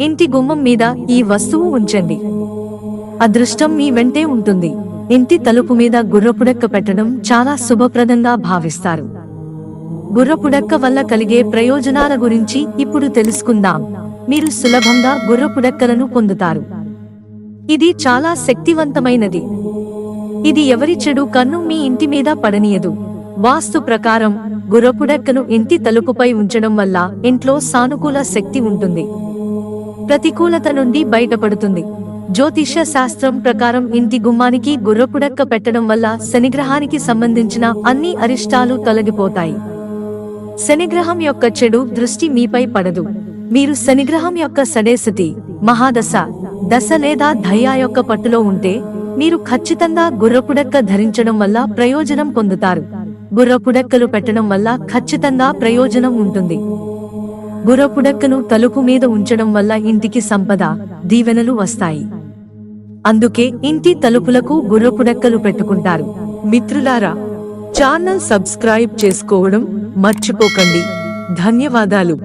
ఇంటి గుమ్మం మీద ఈ వస్తువు ఉంచండి. అదృష్టం మీ వెంటే ఉంటుంది. ఇంటి తలుపు మీద గుర్రపుడెక్క పెట్టడం చాలా శుభప్రదంగా భావిస్తారు. గుర్రపుడెక్క వల్ల కలిగే ప్రయోజనాల గురించి ఇప్పుడు తెలుసుకుందాం. మీరు సులభంగా గుర్రపుడెక్కలను పొందుతారు. ఇది చాలా శక్తివంతమైనది. ఇది ఎవరి చెడు కన్ను మీ ఇంటి మీద పడనీయదు. వాస్తు ప్రకారం గుర్రపుడెక్కను ఇంటి తలుపుపై ఉంచడం వల్ల ఇంట్లో సానుకూల శక్తి ఉంటుంది, ప్రతికూలత నుండి బయటపడుతుంది. జ్యోతిష శాస్త్రం ప్రకారం ఇంటి గుమ్మానికి గుర్రపుడెక్క పెట్టడం వల్ల శనిగ్రహానికి సంబంధించిన అన్ని అరిష్టాలు తొలగిపోతాయి. శనిగ్రహం యొక్క చెడు దృష్టి మీపై పడదు. మీరు శనిగ్రహం యొక్క సడేసతి, మహాదశ, దశ లేదా దయ్యా యొక్క పట్టులో ఉంటే మీరు ఖచ్చితంగా గుర్రపుడెక్క ధరించడం వల్ల ప్రయోజనం పొందుతారు. గుర్రపుడెక్కలు పెట్టడం వల్ల ఖచ్చితంగా ప్రయోజనం ఉంటుంది. గుర్రపుడెక్కను తలుపు మీద ఉంచడం వల్ల ఇంటికి సంపద, దీవెనలు వస్తాయి. అందుకే ఇంటి తలుపులకు గుర్రపుడెక్కలు పెట్టుకుంటారు. మిత్రులారా, ఛానల్ సబ్స్క్రైబ్ చేసుకోవడం మర్చిపోకండి. ధన్యవాదాలు.